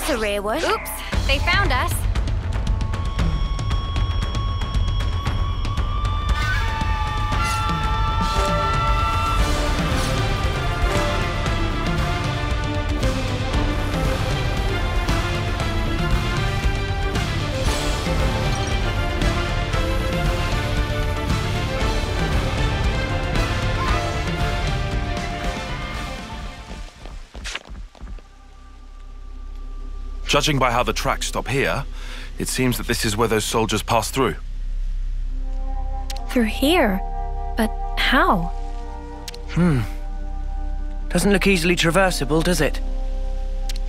That's a rare one. Oops, they found us. Judging by how the tracks stop here, it seems that this is where those soldiers passed through. Through here? But how? Doesn't look easily traversable, does it?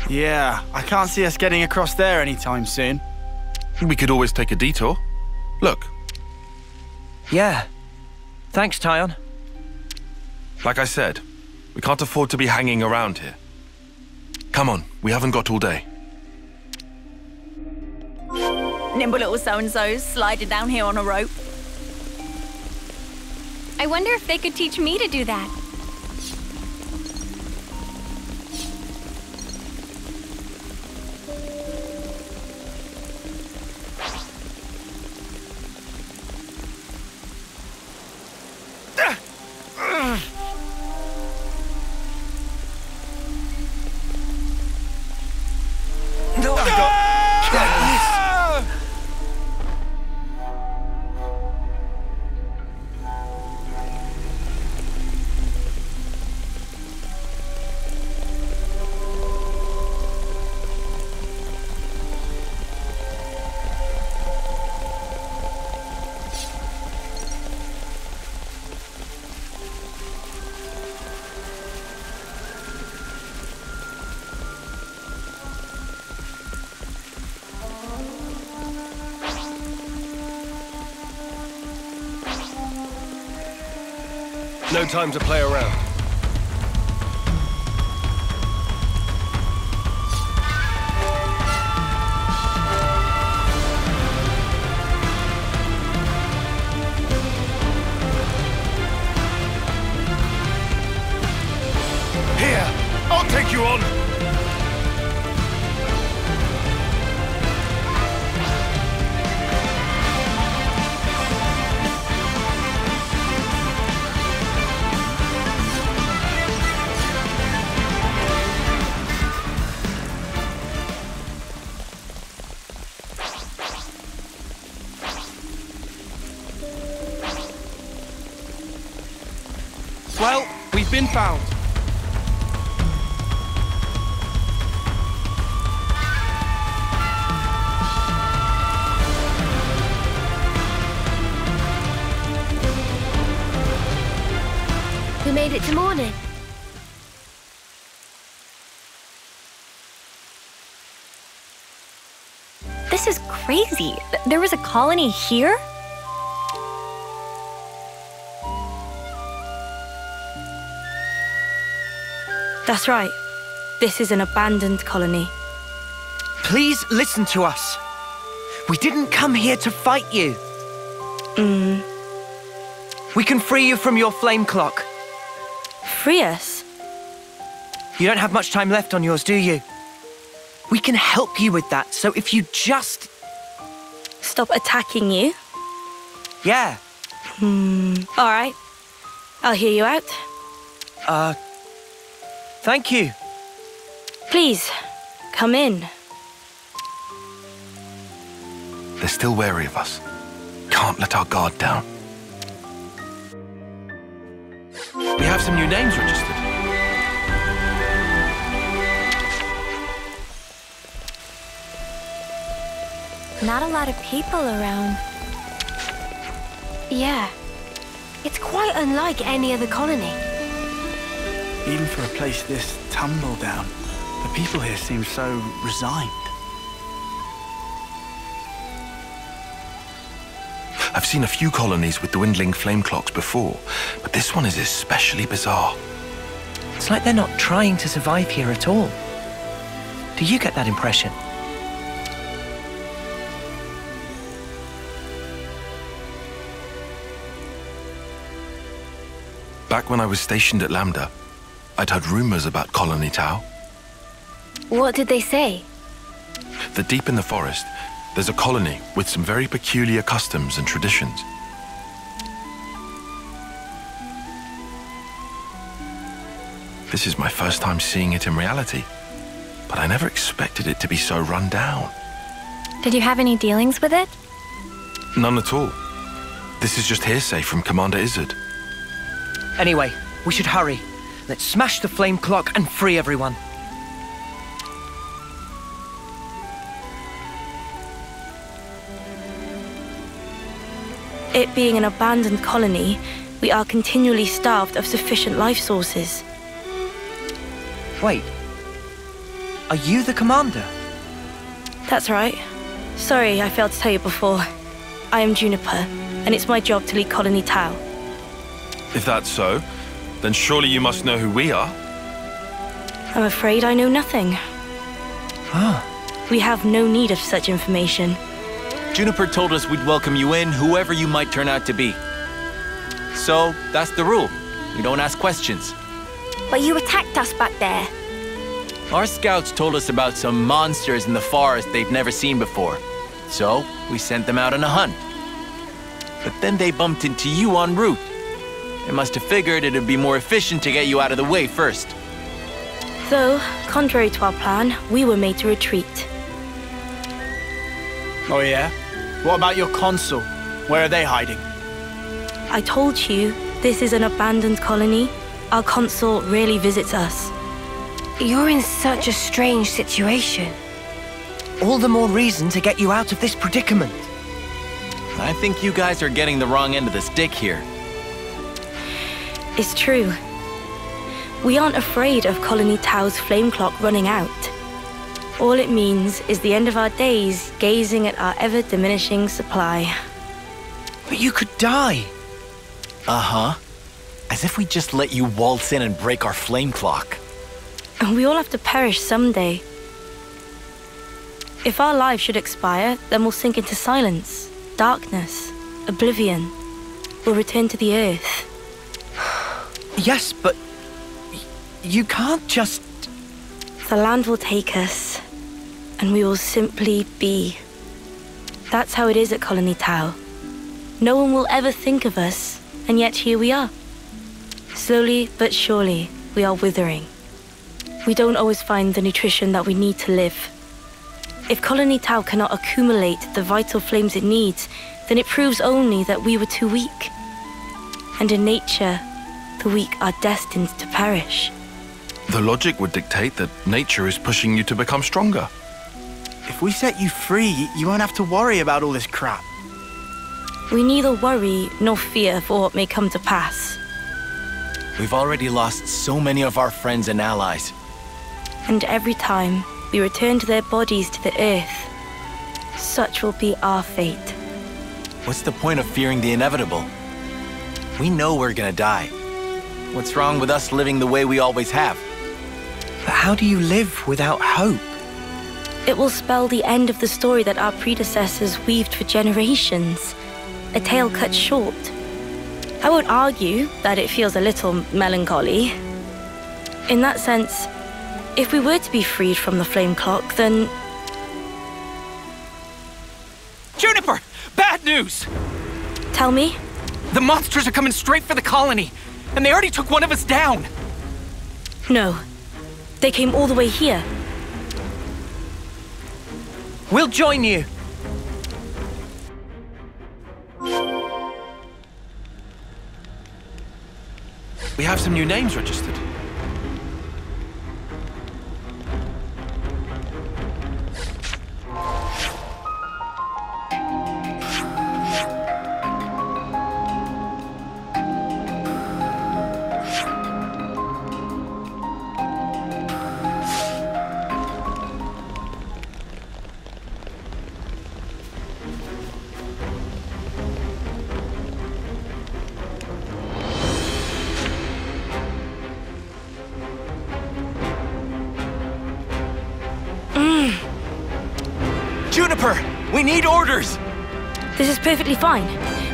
Yeah, I can't see us getting across there anytime soon. We could always take a detour. Look, Yeah. Thanks, Tyon. like I said, we can't afford to be hanging around here. Come on, we haven't got all day. Nimble little so-and-sos sliding down here on a rope. I wonder if they could teach me to do that. No time to play around. Here, I'll take you on. Well, we've been found. We made it to morning. This is crazy. There was a colony here? That's right. This is an abandoned colony. Please listen to us. We didn't come here to fight you. We can free you from your flame clock. Free us? You don't have much time left on yours, do you? We can help you with that, so if you just... Stop attacking you? Yeah. All right. I'll hear you out. Thank you. Please, come in. They're still wary of us. Can't let our guard down. We have some new names registered. Not a lot of people around. Yeah. It's quite unlike any other colony. Even for a place this tumble down, the people here seem so resigned. I've seen a few colonies with dwindling flame clocks before, but this one is especially bizarre. It's like they're not trying to survive here at all. Do you get that impression? Back when I was stationed at Lambda, I'd heard rumors about Colony Tau. What did they say? that deep in the forest, there's a colony with some very peculiar customs and traditions. This is my first time seeing it in reality, but I never expected it to be so run down. Did you have any dealings with it? None at all. This is just hearsay from Commander Izzard. Anyway, we should hurry. Let's smash the flame clock and free everyone. It being an abandoned colony, we are continually starved of sufficient life sources. Wait. Are you the commander? That's right. Sorry, I failed to tell you before. I am Juniper, and it's my job to lead Colony Tau. If that's so, then surely you must know who we are. I'm afraid I know nothing. Ah. We have no need of such information. Juniper told us we'd welcome you in, whoever you might turn out to be. So, that's the rule. We don't ask questions. But you attacked us back there. Our scouts told us about some monsters in the forest they'd never seen before. So, we sent them out on a hunt. But then they bumped into you en route. They must have figured it'd be more efficient to get you out of the way first. Though, contrary to our plan, we were made to retreat. Oh yeah? What about your consul? Where are they hiding? I told you, this is an abandoned colony. Our consul rarely visits us. You're in such a strange situation. All the more reason to get you out of this predicament. I think you guys are getting the wrong end of the stick here. It's true. We aren't afraid of Colony Tau's flame clock running out. All it means is the end of our days gazing at our ever-diminishing supply. But you could die. Uh-huh. As if we just let you waltz in and break our flame clock. And we all have to perish someday. If our lives should expire, then we'll sink into silence, darkness, oblivion. We'll return to the earth. Yes, but you can't just... The land will take us, and we will simply be. That's how it is at Colony Tau. No one will ever think of us, and yet here we are. Slowly but surely, we are withering. We don't always find the nutrition that we need to live. If Colony Tau cannot accumulate the vital flames it needs, then it proves only that we were too weak. And in nature, the weak are destined to perish. The logic would dictate that nature is pushing you to become stronger. If we set you free, you won't have to worry about all this crap. We neither worry nor fear for what may come to pass. We've already lost so many of our friends and allies. And every time we return to their bodies to the earth, such will be our fate. What's the point of fearing the inevitable? We know we're gonna die. What's wrong with us living the way we always have? But how do you live without hope? It will spell the end of the story that our predecessors weaved for generations. A tale cut short. I won't argue that it feels a little melancholy. In that sense, if we were to be freed from the flame clock, then... Juniper! Bad news! Tell me? The monsters are coming straight for the colony, and they already took one of us down. No. They came all the way here. We'll join you. We have some new names registered. Juniper! We need orders! This is perfectly fine.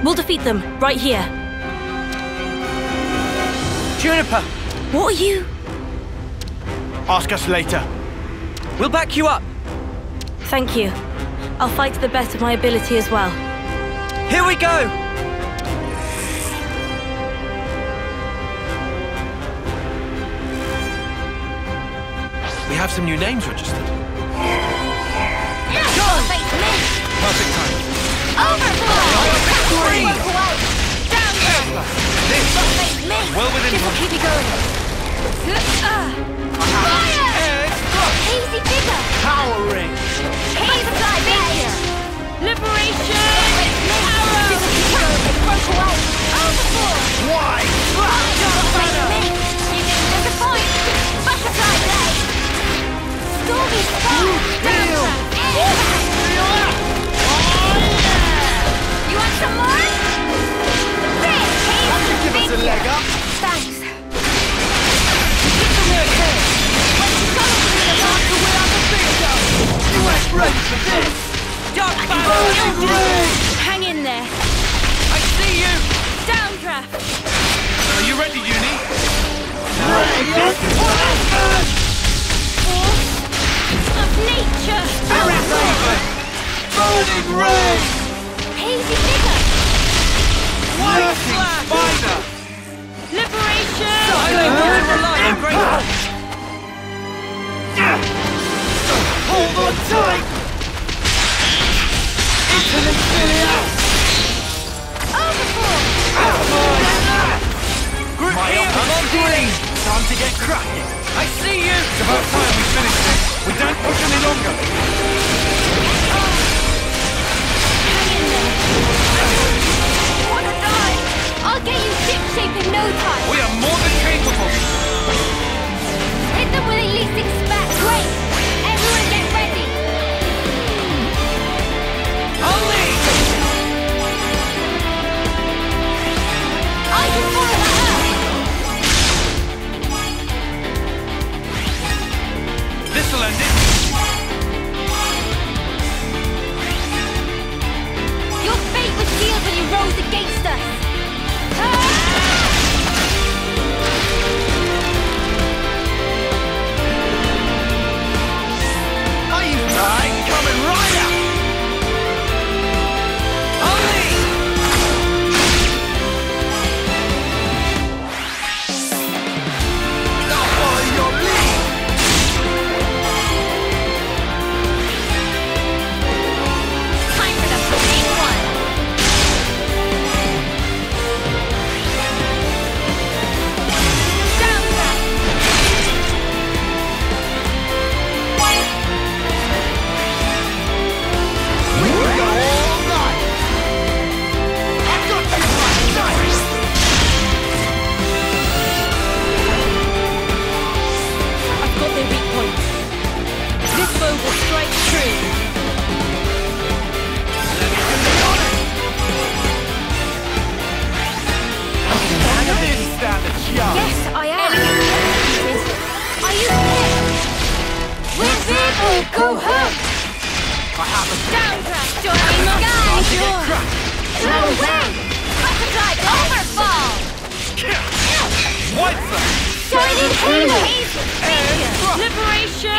We'll defeat them, right here. Juniper! What are you? Ask us later. We'll back you up. Thank you. I'll fight to the best of my ability as well. Here we go! We have some new names registered. Perfect time. Well within reach. Keep it going. Fire! Hazy figure. Power ring. Haze fly barrier. Liberation. Arrow. Broke away. Overboard. Why? You didn't disappoint. Butterfly blade. Stormy fire. You want some more? Give us a leg up. Thanks. Get the word there. When you come through the mark, the will of the finger. You ain't ready for this. Dark Hang in there. I see you! Downdraft. Are you ready, Uni? Force of nature. Burning ray. Hazy figure. Working spider. Liberation. Hold on tight. Infinite Filius. Overboard. Group here. I'm on green. Time to get cracking. I see you! It's about time we finish this. We don't push any longer. Wanna die? I'll get you ship-shape in no time. We are more than capable. Hit them when they least expect. Great. Everyone get ready. I'll lead! I can follow that up. This'll end it. Your fate was sealed when you rose against us. Are you right? Coming right up. I'll lead! I'll follow your lead. Time for the big one. Downdraft. We will go all night. I've got you right nice. I've got their weak points. This bow will strike true. You didn't stand a chance. Yes, I am. Are you prepared? We're big or go home. I have a Downdraft, joining the sky. No way. Butterfly overfall. White flag. Shining halo. Liberation.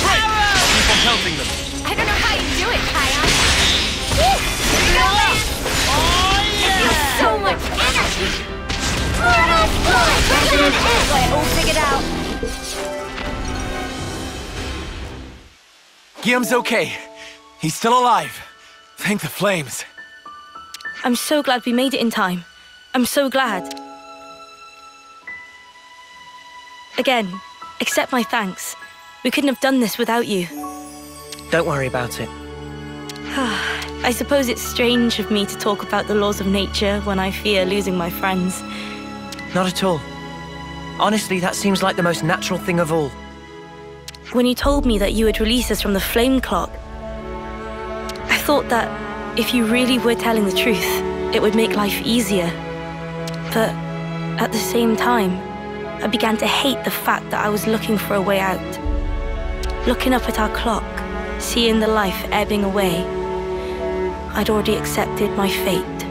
Arrow. Keep on pelting them. I don't know how you do it, Kion. So much energy. Mortal blood. Got it all figured out. Guillaume's okay. He's still alive. Thank the flames. I'm so glad we made it in time. I'm so glad. Again, accept my thanks. We couldn't have done this without you. Don't worry about it. I suppose it's strange of me to talk about the laws of nature when I fear losing my friends. Not at all. Honestly, that seems like the most natural thing of all. When you told me that you would release us from the flame clock, I thought that if you really were telling the truth, it would make life easier. But at the same time, I began to hate the fact that I was looking for a way out. Looking up at our clock, seeing the life ebbing away, I'd already accepted my fate.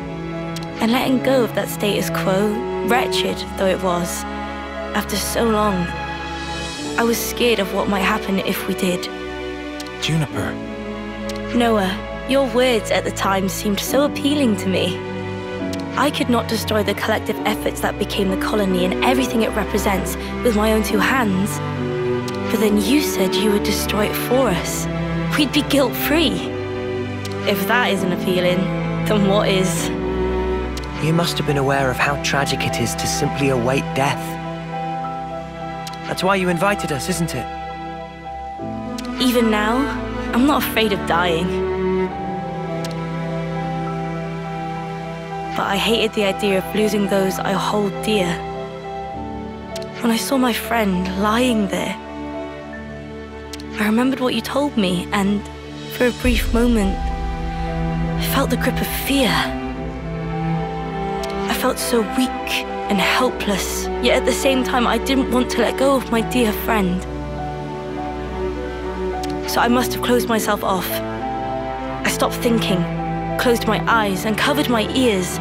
And letting go of that status quo, wretched though it was, after so long, I was scared of what might happen if we did. Juniper, Noah, your words at the time seemed so appealing to me. I could not destroy the collective efforts that became the colony and everything it represents with my own two hands. But then you said you would destroy it for us. We'd be guilt-free. If that isn't appealing, then what is? You must have been aware of how tragic it is to simply await death. That's why you invited us, isn't it? Even now, I'm not afraid of dying. But I hated the idea of losing those I hold dear. When I saw my friend lying there, I remembered what you told me, and for a brief moment, I felt the grip of fear. I felt so weak and helpless, yet at the same time I didn't want to let go of my dear friend. So I must have closed myself off. I stopped thinking, closed my eyes and covered my ears.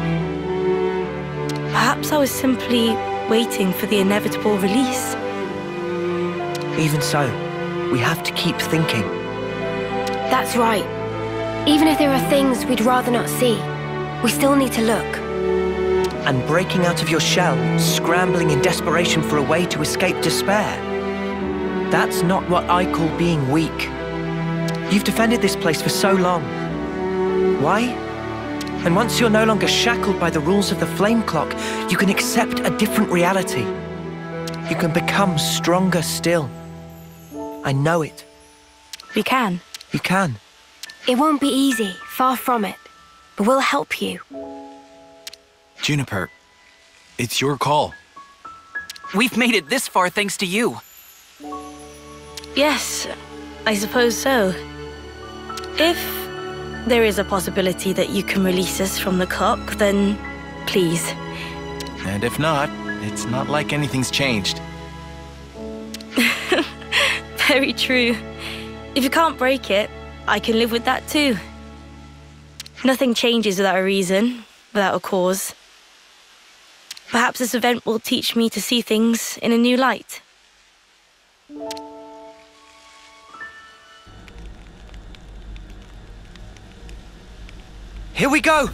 Perhaps I was simply waiting for the inevitable release. Even so, we have to keep thinking. That's right. Even if there are things we'd rather not see, we still need to look. And breaking out of your shell, scrambling in desperation for a way to escape despair. That's not what I call being weak. You've defended this place for so long. Why? And once you're no longer shackled by the rules of the flame clock, you can accept a different reality. You can become stronger still. I know it. We can. You can. It won't be easy, far from it. But we'll help you. Juniper, it's your call. We've made it this far thanks to you. Yes, I suppose so. If there is a possibility that you can release us from the clock, then please. And if not, it's not like anything's changed. Very true. If you can't break it, I can live with that too. Nothing changes without a reason, without a cause. Perhaps this event will teach me to see things in a new light. Here we go!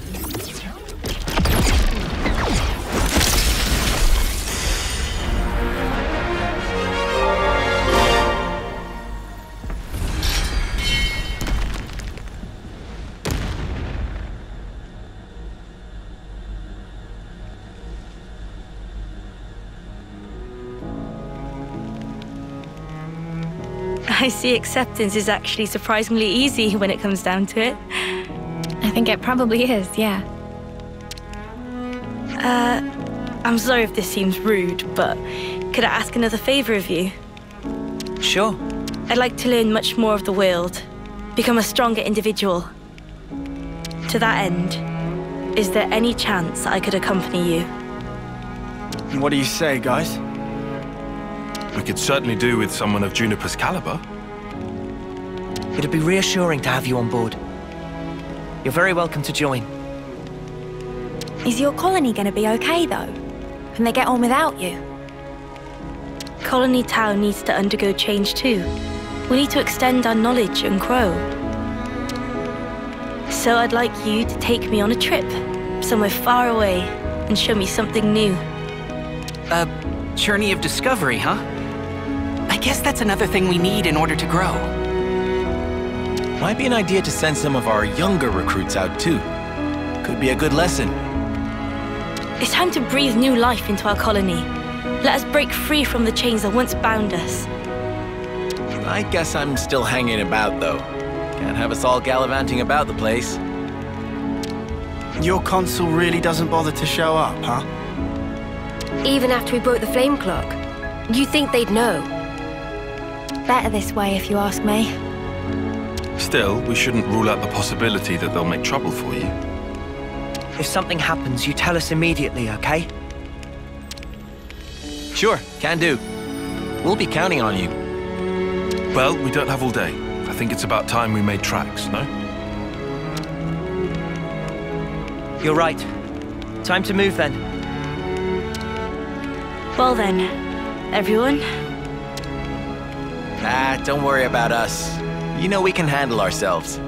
I see acceptance is actually surprisingly easy when it comes down to it. I think it probably is, yeah. I'm sorry if this seems rude, but could I ask another favor of you? Sure. I'd like to learn much more of the world, become a stronger individual. To that end, is there any chance I could accompany you? What do you say, guys? We could certainly do with someone of Juniper's caliber. It'd be reassuring to have you on board. You're very welcome to join. Is your colony gonna be okay, though? Can they get on without you? Colony Town needs to undergo change too. We need to extend our knowledge and grow. So I'd like you to take me on a trip, somewhere far away, and show me something new. A journey of discovery, huh? I guess that's another thing we need in order to grow. Might be an idea to send some of our younger recruits out too. Could be a good lesson. It's time to breathe new life into our colony. Let us break free from the chains that once bound us. I guess I'm still hanging about though. Can't have us all gallivanting about the place. Your consul really doesn't bother to show up, huh? Even after we broke the flame clock, you think they'd know? Better this way, if you ask me. Still, we shouldn't rule out the possibility that they'll make trouble for you. If something happens, you tell us immediately, okay? Sure, can do. We'll be counting on you. Well, we don't have all day. I think it's about time we made tracks, no? You're right. Time to move then. Well then, everyone. Ah, don't worry about us. You know we can handle ourselves.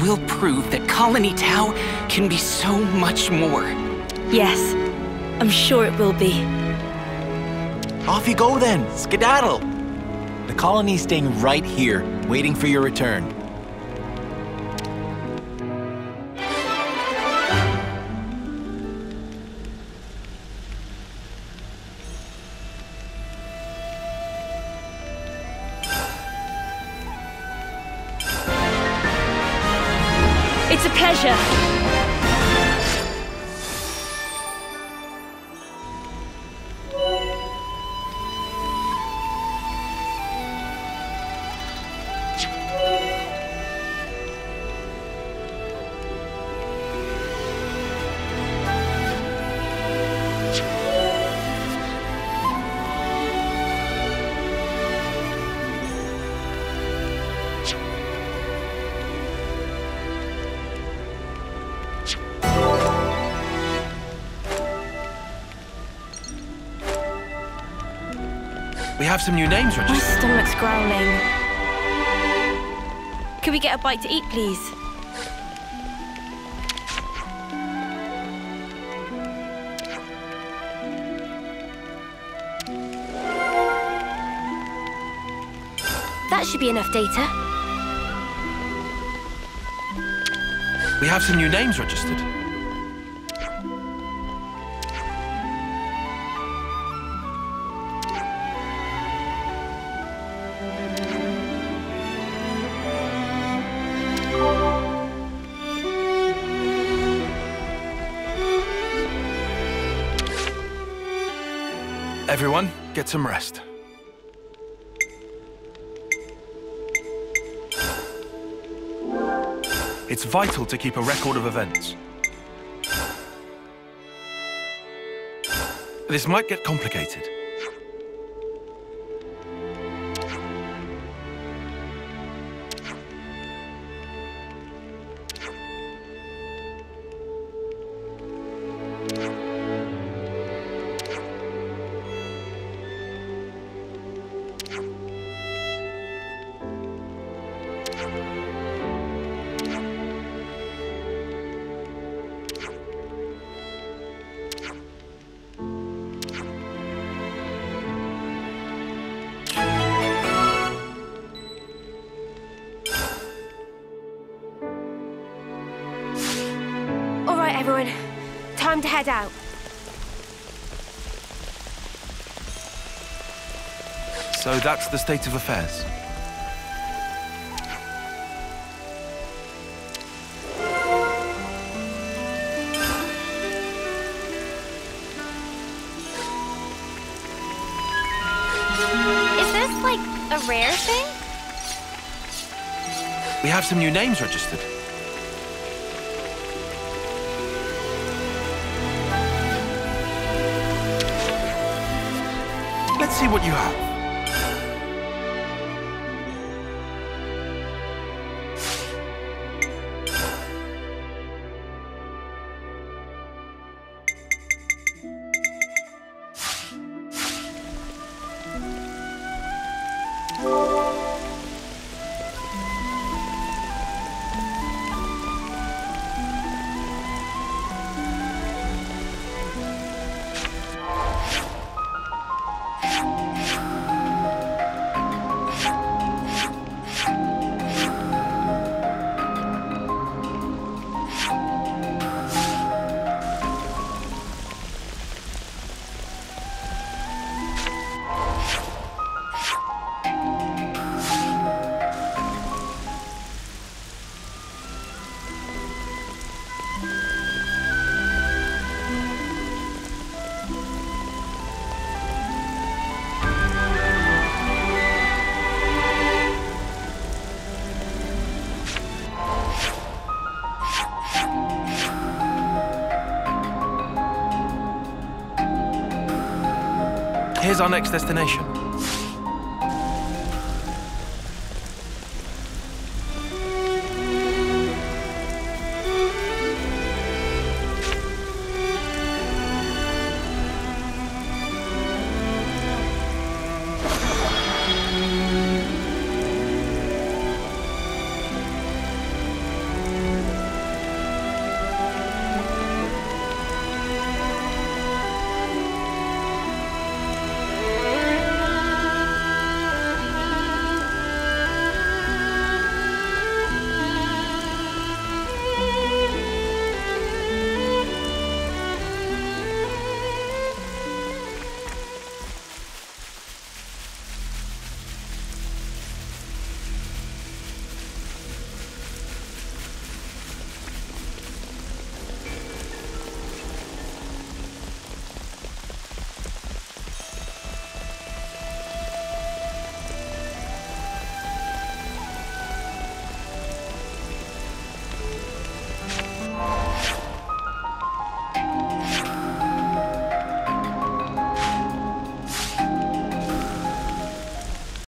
we'll prove that Colony Tau can be so much more. Yes, I'm sure it will be. Off you go then, skedaddle! The colony's staying right here, waiting for your return. It's a pleasure. We have some new names My registered. stomach's growling. Could we get a bite to eat, please? That should be enough data. We have some new names registered. Everyone, get some rest. It's vital to keep a record of events. This might get complicated. All right, everyone. Time to head out. So that's the state of affairs. Is this, like, a rare thing? We have some new names registered. Let's see what you have. Here's our next destination.